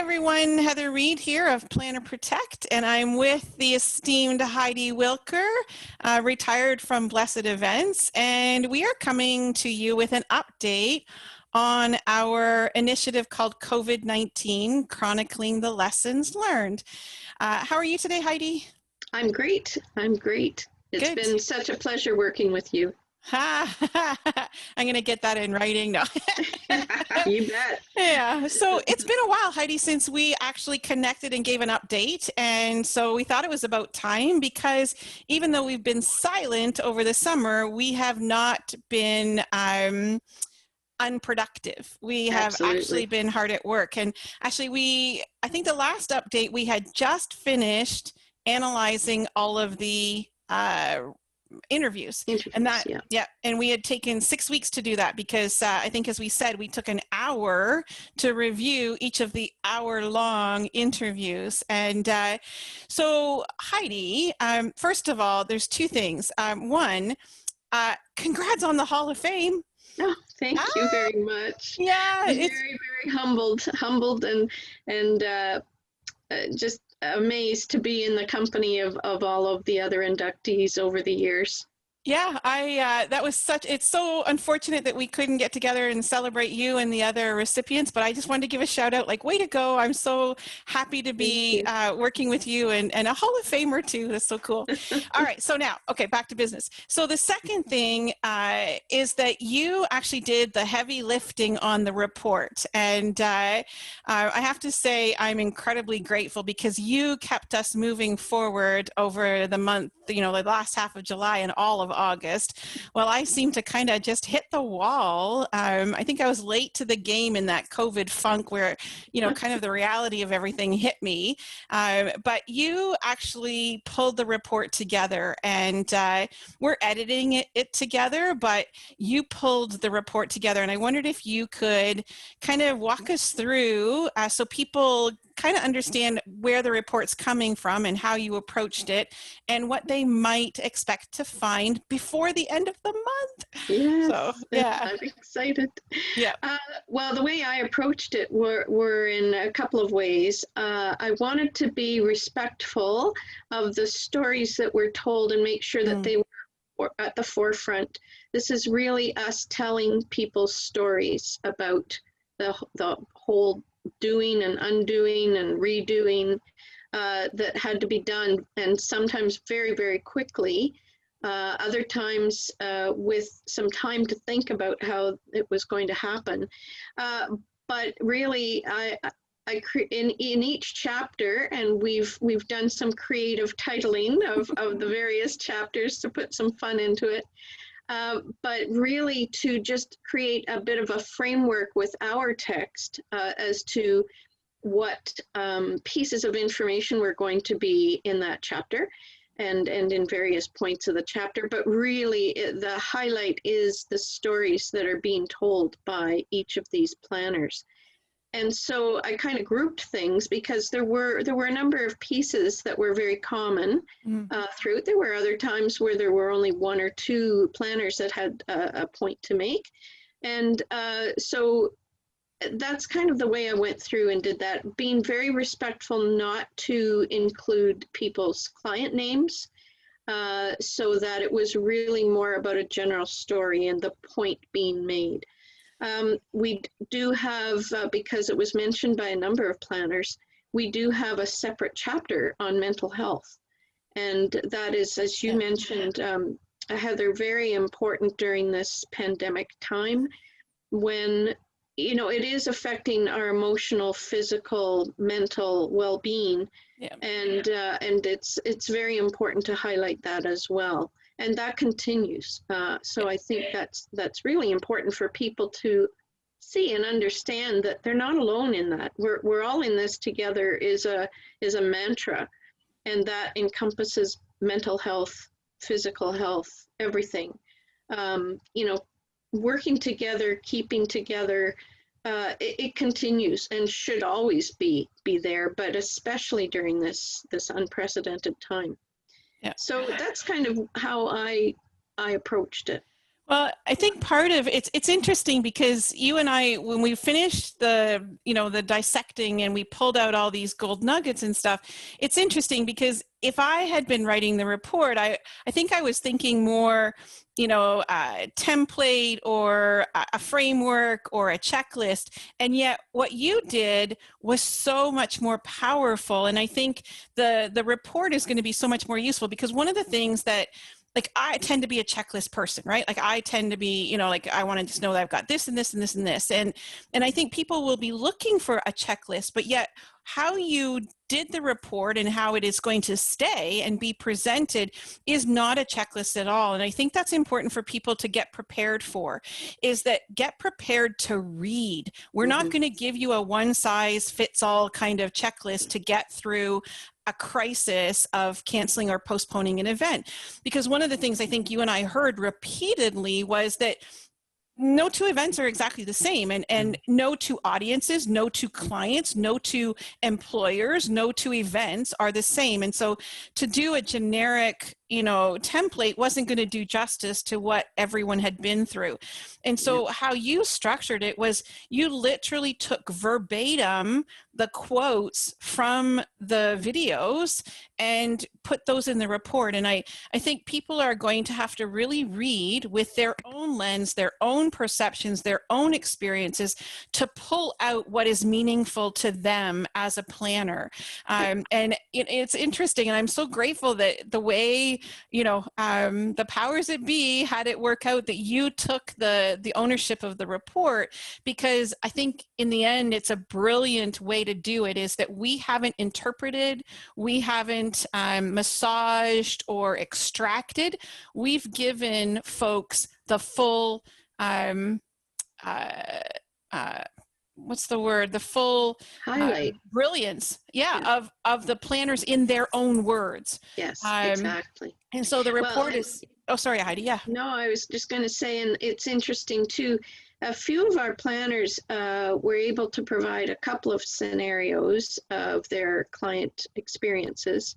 everyone, Heather Reid here of Planner Protect, and I'm with the esteemed Heidi Wilker, retired from Blessed Events, and we are coming to you with an update on our initiative called COVID-19, Chronicling the Lessons Learned. How are you today, Heidi? I'm great. I'm great. It's Good. been such a pleasure working with you. I'm going to get that in writing. No. You bet. Yeah, so it's been a while, Heidi, since we actually connected and gave an update. And so we thought it was about time because even though we've been silent over the summer, we have not been unproductive. We have actually been hard at work. And actually, I think the last update we had just finished analyzing all of the interviews, and that and we had taken 6 weeks to do that because I think, as we said, we took an hour to review each of the hour-long interviews. And so Heidi, first of all, there's two things. One, congrats on the Hall of Fame. Oh, thank you very much. Yeah, I'm very humbled and just amazed to be in the company of all of the other inductees over the years. Yeah, it's so unfortunate that we couldn't get together and celebrate you and the other recipients, but I just wanted to give a shout out, like, way to go. I'm so happy to be working with you and a Hall of Famer too. That's so cool. All right, so now, okay, back to business. So the second thing is that you actually did the heavy lifting on the report. And I have to say I'm incredibly grateful because you kept us moving forward over the month, the last half of July and all of August. Well, I seem to kind of just hit the wall. I think I was late to the game in that COVID funk where, kind of the reality of everything hit me. But you actually pulled the report together, and we're editing it together, but you pulled the report together. And I wondered if you could kind of walk us through so people kind of understand where the report's coming from and how you approached it and what they might expect to find before the end of the month. Yes, so, yeah. I'm excited. Yeah. Well, the way I approached it were in a couple of ways. I wanted to be respectful of the stories that were told and make sure that they were at the forefront. This is really us telling people's stories about the whole doing and undoing and redoing that had to be done, and sometimes very, very quickly. Other times with some time to think about how it was going to happen. But really, in each chapter, and we've done some creative titling of the various chapters to put some fun into it. But really to just create a bit of a framework with our text as to what pieces of information were going to be in that chapter and in various points of the chapter. But really the highlight is the stories that are being told by each of these planners. And so I kind of grouped things because there were a number of pieces that were very common through. There were other times where there were only one or two planners that had a point to make. And so that's kind of the way I went through and did that, being very respectful not to include people's client names so that it was really more about a general story and the point being made. We do have, because it was mentioned by a number of planners, we do have a separate chapter on mental health. And that is, as you mentioned, Heather, very important during this pandemic time when, it is affecting our emotional, physical, mental well-being. And it's very important to highlight that as well. And that continues. So I think that's really important for people to see and understand that they're not alone in that. We're all in this together is a mantra, and that encompasses mental health, physical health, everything. Working together, keeping together, it continues and should always be there, but especially during this unprecedented time. Yeah. So that's kind of how I approached it. Well, I think part of it's interesting because you and I, when we finished the dissecting and we pulled out all these gold nuggets and stuff, it's interesting because if I had been writing the report, I think I was thinking more, template or a framework or a checklist. And yet what you did was so much more powerful. And I think the report is going to be so much more useful because one of the things that, like, I tend to be a checklist person, right? Like I tend to be, like I want to just know that I've got this and this and this and this. And I think people will be looking for a checklist, but yet how you did the report and how it is going to stay and be presented is not a checklist at all. And I think that's important for people to get prepared for, is that get prepared to read. We're not going to give you a one size fits all kind of checklist to get through a crisis of canceling or postponing an event. Because one of the things I think you and I heard repeatedly was that no two events are exactly the same, and no two audiences, no two clients, no two employers, no two events are the same. And so to do a generic template wasn't going to do justice to what everyone had been through. And so how you structured it was you literally took verbatim the quotes from the videos and put those in the report. And I think people are going to have to really read with their own lens, their own perceptions, their own experiences to pull out what is meaningful to them as a planner. And it's interesting, and I'm so grateful that the way the powers that be had it work out that you took the ownership of the report, because I think in the end it's a brilliant way to do it, is that we haven't interpreted, we haven't massaged or extracted. We've given folks the full what's the word? The full highlight brilliance, of the planners in their own words. Yes, exactly. And so the report is, oh, sorry, Heidi, yeah. No, I was just going to say, and it's interesting too, a few of our planners were able to provide a couple of scenarios of their client experiences.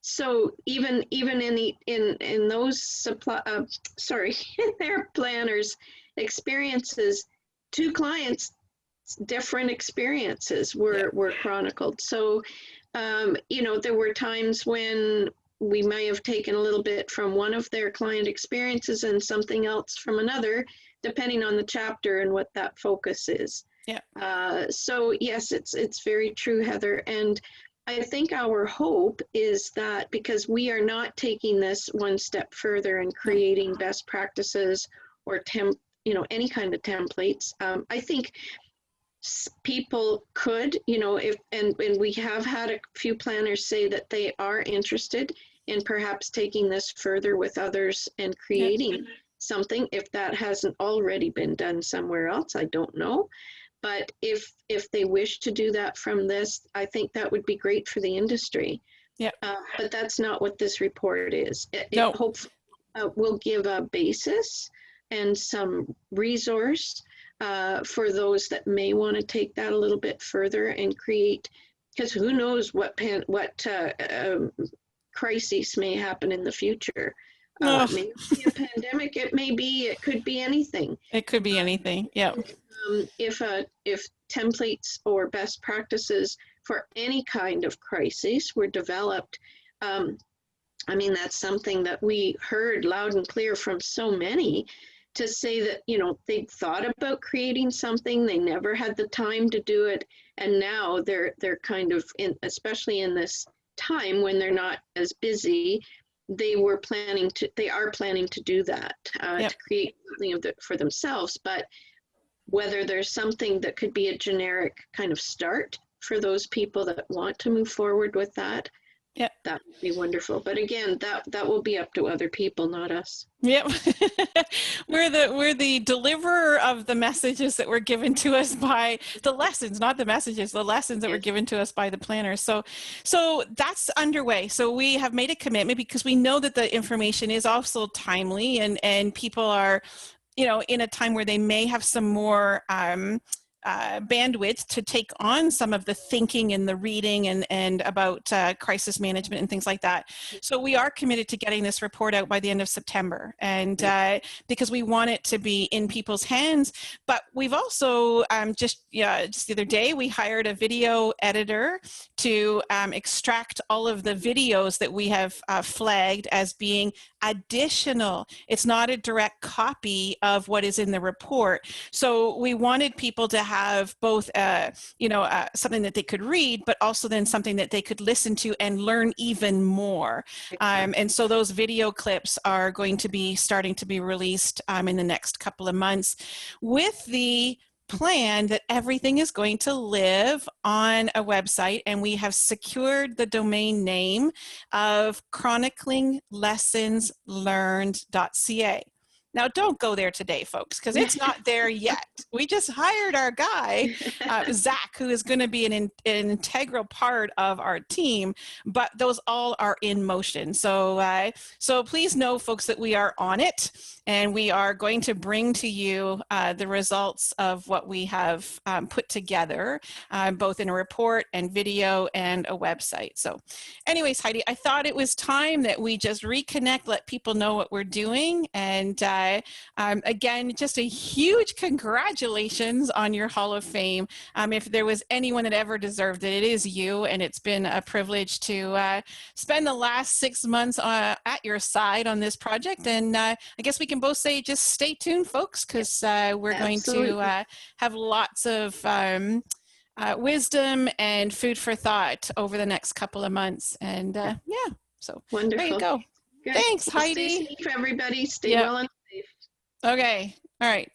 So even in those in their planners' experiences, two clients, different experiences were chronicled. So, there were times when we may have taken a little bit from one of their client experiences and something else from another, depending on the chapter and what that focus is. Yeah. So yes, it's very true, Heather. And I think our hope is that because we are not taking this one step further and creating best practices or any kind of templates, I think people could, if and we have had a few planners say that they are interested in perhaps taking this further with others and creating something, if that hasn't already been done somewhere else, I don't know. But if they wish to do that from this, I think that would be great for the industry. Yeah. But that's not what this report is. It hopefully will give a basis and some resource for those that may want to take that a little bit further and create, because who knows what crises may happen in the future. It may be a pandemic, it could be anything. It could be anything, yeah. If templates or best practices for any kind of crisis were developed, that's something that we heard loud and clear from so many, to say that, they thought about creating something, they never had the time to do it, and now they're kind of especially in this time when they're not as busy, they are planning to do that, to create something for themselves. But whether there's something that could be a generic kind of start for those people that want to move forward with that, that would be wonderful. But again, that will be up to other people, not us. Yep. We're the deliverer of the messages that were given to us by the lessons, not the messages, the lessons that were given to us by the planners. So that's underway. So we have made a commitment because we know that the information is also timely, and people are, in a time where they may have some more bandwidth to take on some of the thinking and the reading and about crisis management and things like that. So we are committed to getting this report out by the end of September, and because we want it to be in people's hands. But we've also just the other day we hired a video editor to extract all of the videos that we have flagged as being additional. It's not a direct copy of what is in the report. So we wanted people to have both, something that they could read, but also then something that they could listen to and learn even more. And so those video clips are going to be starting to be released in the next couple of months, with the plan that everything is going to live on a website, and we have secured the domain name of chroniclinglessonslearned.ca. Now, don't go there today, folks, because it's not there yet. We just hired our guy, Zach, who is going to be an integral part of our team, but those all are in motion. So, so please know, folks, that we are on it, and we are going to bring to you the results of what we have put together, both in a report and video and a website. So anyways, Heidi, I thought it was time that we just reconnect, let people know what we're doing, and again, just a huge congratulations on your Hall of Fame. If there was anyone that ever deserved it, it is you, and it's been a privilege to spend the last 6 months at your side on this project. And I guess we can both say just stay tuned, folks, because we're going to have lots of wisdom and food for thought over the next couple of months. And yeah, so wonderful. There you go. Good. Thanks, Well, Heidi. stay safe, everybody. Stay well and safe. Okay. All right.